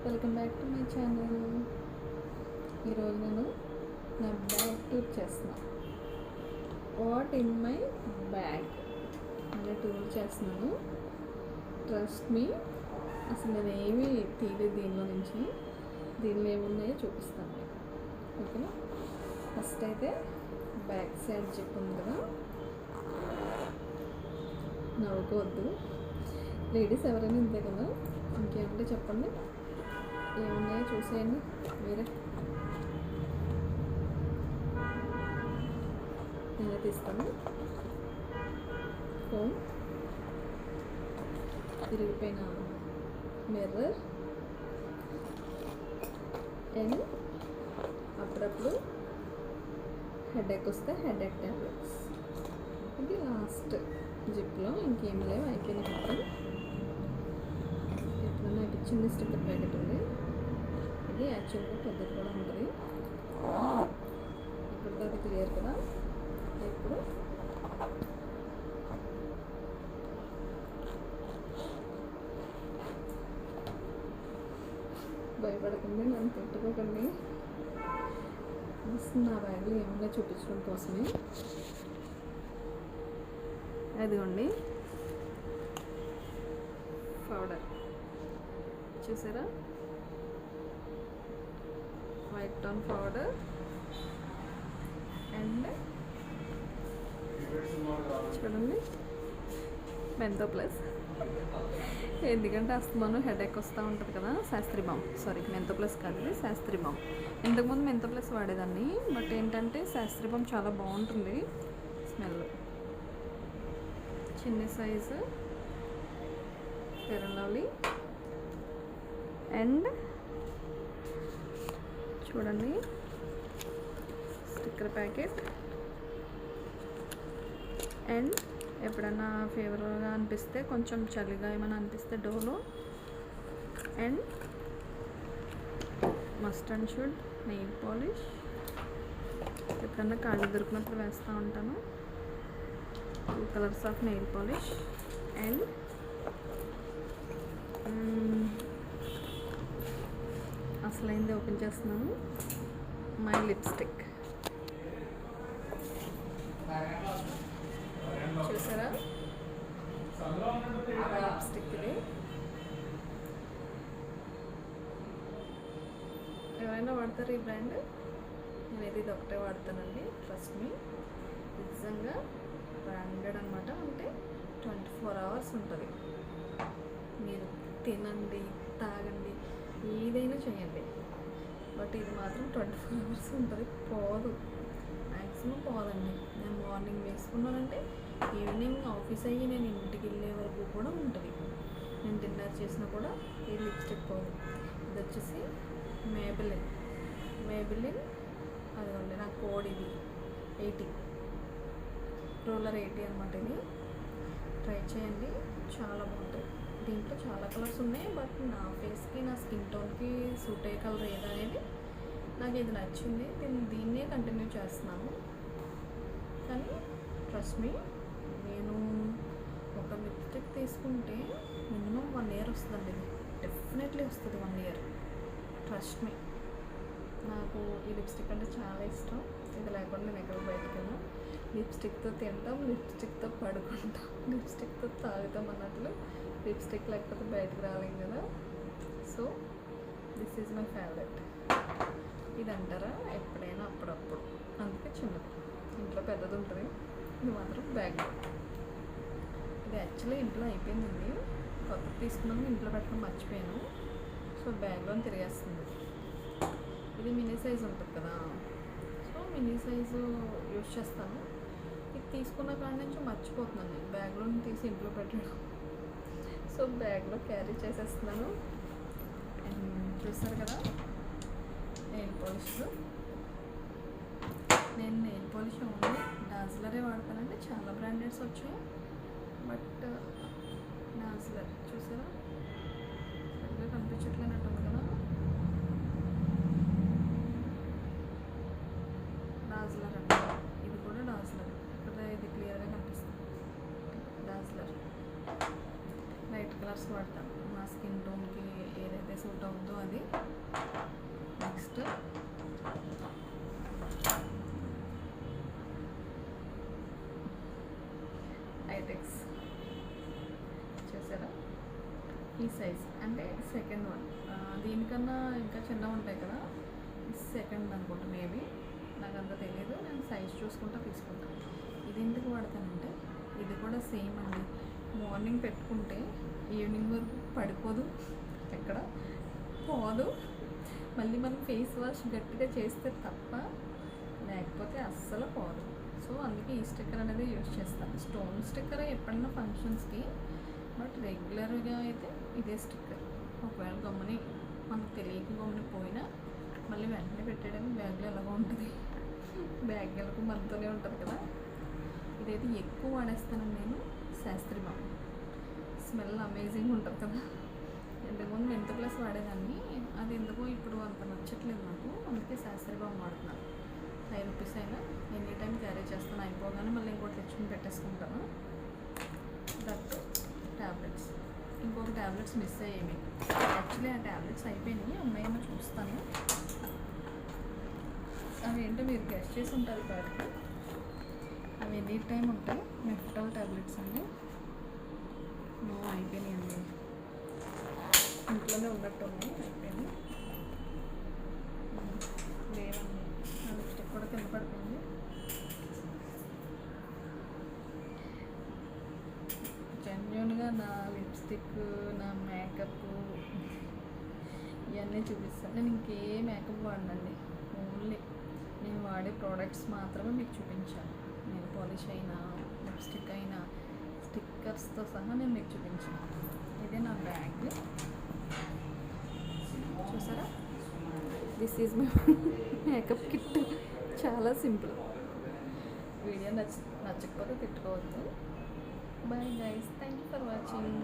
Welcome back to my channel. ఈరోజు నేను నా బ్యాగ్ టూర్ చేస్తున్నాను. వాట్ ఇన్ మై బ్యాగ్ అనే టూర్ చేస్తున్నాను. ట్రస్ట్ మీ, అసలు నేను ఏమీ తీయలేదు దీనిలో ఏమున్నాయో చూపిస్తాను మీకు. ఓకేనా? ఫస్ట్ అయితే బ్యాక్ సైడ్ జిప్ ఉంది కదా, నవ్వుకోవద్దు, లేడీస్ ఎవరైనా ఇంతే కదా. ఇంకేమంటే చెప్పండి, ఏమున్నాయో చూసేయండి మీరే. నేనే తీస్తాను. ఫోన్, తిరిగిపోయిన మిర్రర్ అండ్ అప్పుడప్పుడు హెడేక్ వస్తే హెడేక్ ట్యాబ్లెట్స్. ఇది లాస్ట్ జిప్లో, ఇంకేం లేవు, అయిపోయిన మొత్తం. ఎప్పుడన్నా ఇది చిన్న స్టిక్కర్ ప్యాకెట్ ఉంది. ఇది యాక్చువల్గా పెద్దది కూడా ఉంటుంది. ఇప్పుడు అది క్లియర్ కదా. ఇప్పుడు భయపడకండి, నన్ను తిట్టుకోకండి. నా బ్యాగ్లో ఏమన్నా చూపించడం కోసమే. అదిగోండి పౌడర్, చూసారా? వైట్ టోన్ పౌడర్ అండ్ చూడండి మెంతో ప్లస్. ఎందుకంటే అస్తమానం హెడేక్ వస్తూ ఉంటుంది కదా. Shastri balm, sorry Mentho plus కాదు, ఇది శాస్త్రి బామ్. ఇంతకుముందు మెంతో ప్లస్ వాడేదాన్ని, బట్ ఏంటంటే శాస్త్రి బామ్ చాలా బాగుంటుంది స్మెల్. చిన్న size fair and lovely and చూడండి స్టిక్కర్ ప్యాకెట్. అండ్ ఎప్పుడైనా ఫీవర్గా అనిపిస్తే, కొంచెం చలిగా ఏమైనా అనిపిస్తే Dolo. And must and should nail polish, ఎప్పుడన్నా ఖాళీ దొరికినప్పుడు వేస్తూ ఉంటాను. 2 colours of nail polish. And అసలైంది ఓపెన్ చేస్తున్నాను, మై లిప్స్టిక్. చూసారా లిప్స్టిక్? ఇది ఎవరైనా వాడతారు ఈ బ్రాండ్? నేనైతే ఇది ఒకటే వాడతానండి. ట్రస్ట్ మీ, నిజంగా బ్రాండెడ్ అనమాట. అంటే 24 hours ఉంటుంది. మీరు తినండి, తాగండి, ఏదైనా చేయండి, బట్ ఇది మాత్రం 24 hours ఉంటుంది. పోదు, మ్యాక్సిమం పోదండి. నేను మార్నింగ్ వేసుకున్నానంటే ఈవినింగ్ ఆఫీస్ అయ్యి నేను ఇంటికి వెళ్ళే వరకు కూడా ఉంటుంది. నేను డిన్నర్ చేసినా కూడా ఈ లిప్స్టిక్ పోదు. ఇది వచ్చేసి మేబిలిన్ అదిగోండి నా కోడ్. ఇది 80 రూలర్ 80 అనమాట. ఇది ట్రై చేయండి, చాలా బాగుంటుంది. దీంట్లో చాలా కలర్స్ ఉన్నాయి, బట్ నా ఫేస్కి, నా స్కిన్ టోన్కి సూట్ అయ్యే కలర్ ఏదనేది నాకు ఇది నచ్చింది. దీన్నే కంటిన్యూ చేస్తున్నాను. కానీ ట్రస్ట్ మీ, నేను ఒక లిప్స్టిక్ తీసుకుంటే మినిమం 1 year వస్తుందండి. ఇది డెఫినెట్లీ వస్తుంది 1 year. ట్రస్ట్ మీ, నాకు ఈ లిప్స్టిక్ అంటే చాలా ఇష్టం. ఇది లేకుండా నేను ఎక్కడ బయటకు వెళ్ళాను. లిప్స్టిక్తో తింటాం, లిప్స్టిక్తో పడుకుంటాం, లిప్స్టిక్తో తాగుతాం అన్నట్లు. లిప్స్టిక్ లేకపోతే బయటకు రాలేం కదా. So this is my favourite. ఇది అంటారా ఎప్పుడైనా అప్పుడప్పుడు, అందుకే చిన్నది. ఇంట్లో పెద్దది ఉంటుంది, ఇది మాత్రం బ్యాగ్. ఇది యాక్చువల్లీ ఇంట్లో అయిపోయిందండి, కొత్తది తీసుకున్నాను, ఇంట్లో పెట్టడం మర్చిపోయాను. సో బ్యాగ్లో తిరిగేస్తుంది. ఇది మినీ సైజు ఉంటుంది కదా, సో మినీ సైజు యూజ్ చేస్తాను. ఇది తీసుకున్న కాడి నుంచి మర్చిపోతున్నాను నేను బ్యాగ్లో తీసి ఇంట్లో పెట్టడం. సో బ్యాగ్లో క్యారీ చేసేస్తున్నాను. అండ్ చూస్తారు కదా నెయిల్ పాలిష్. నేను నెయిల్ పాలిష్ ఓన్లీ డాజ్లరే వాడతానండి. చాలా బ్రాండెడ్స్ వచ్చాయి, బట్ డాజ్లర్ చూసారా సరిగ్గా కనిపించట్లేనట్టుంది కదా. డాజ్లర్ అండి, ఇది కూడా డాజ్లర్. ఇక్కడ ఇది క్లియర్గా కనిపిస్తుంది, డాజ్లర్. లైట్ కలర్స్ వాడతాను. నా స్కిన్ టోన్కి ఏదైతే సూట్ అవుతుందో అది. నెక్స్ట్ ఐటెక్స్ చూసారా, ఈ సైజ్ అంటే సెకండ్ వన్. దీనికన్నా ఇంకా చిన్నగా ఉంటాయి కదా, సెకండ్ అనుకుంటా మేబీ, నాకు అంత తెలియదు. నేను సైజ్ చూసుకుంటా తీసుకుంటాను. ఇది ఎందుకు వాడతానంటే ఇది కూడా సేమ్ అండి, మార్నింగ్ పెట్టుకుంటే ఈవినింగ్ వరకు పడిపోదు, ఎక్కడ పోదు. మళ్ళీ మనం ఫేస్ వాష్ గట్టిగా చేస్తే తప్ప లేకపోతే అస్సలు పోదు. సో అందుకే ఈ స్టిక్కర్ అనేది యూజ్ చేస్తాను. స్టోన్ స్టిక్కర్ ఎప్పుడైనా ఫంక్షన్స్కి, బట్ రెగ్యులర్గా అయితే ఇదే స్టిక్కర్. ఒకవేళ గమ్ముని మనకు తెలియక గమ్ముని పోయినా మళ్ళీ వెంటనే పెట్టేయడానికి బ్యాగ్లో ఎలాగో ఉంటుంది, బ్యాగ్ ఎలాగో మనతోనే ఉంటుంది కదా. ఇదైతే ఎక్కువ వాడేస్తానండి నేను. శాస్త్రి బామ్ స్మెల్ అమేజింగ్ ఉంటుంది కదా. ఇంతకుముందు మెంత్ ప్లస్ వాడేదాన్ని, అది ఎందుకో ఇప్పుడు అంత నచ్చట్లేదు నాకు, అందుకే శాస్త్రి బామ్ వాడుతున్నాను. 5 రూపీస్ అయినా ఎనీ టైం క్యారీ చేస్తాను. అయిపోగానే మళ్ళీ ఇంకోటి తెచ్చుకుని పెట్టేసుకుంటాను. దట్ ట్యాబ్లెట్స్, ఇంకొక ట్యాబ్లెట్స్ మిస్ అయ్యేవి. యాక్చువల్లీ ఆ ట్యాబ్లెట్స్ అయిపోయినాయి, ఉన్నాయేమో చూస్తాను. అవి ఏంటో మీరు గెస్ట్ చేసి ఉంటారు బయటకి. అవి ఎనీ టైం ఉంటాయి. మెఫ్టాల్ ట్యాబ్లెట్స్ అండి. అయిపోయినాయి అండి, ఇంట్లోనే ఉన్నట్టు ఉన్నాయి, అయిపోయింది. లేవండి, నా లిప్స్టిక్ కూడా కింద పడుతుంది. జెన్యున్గా నా లిప్స్టిక్, నా మేకప్ ఇవన్నీ చూపిస్తాను. నేను ఇంకే మేకప్ వాడనండి, ఓన్లీ నేను వాడే ప్రోడక్ట్స్ మాత్రమే మీకు చూపించాను. నేను పాలిష్ అయినా, లిప్స్టిక్ అయినా, స్టిక్కర్స్తో సహా నేను మీకు చూపించాను. ఇదే నా బ్యాగ్ చూసారా. This is my makeup kit. చాలా సింపుల్. వీడియో నచ్చకపోతే తిట్టుకోవద్దు. Bye guys, thank you for watching.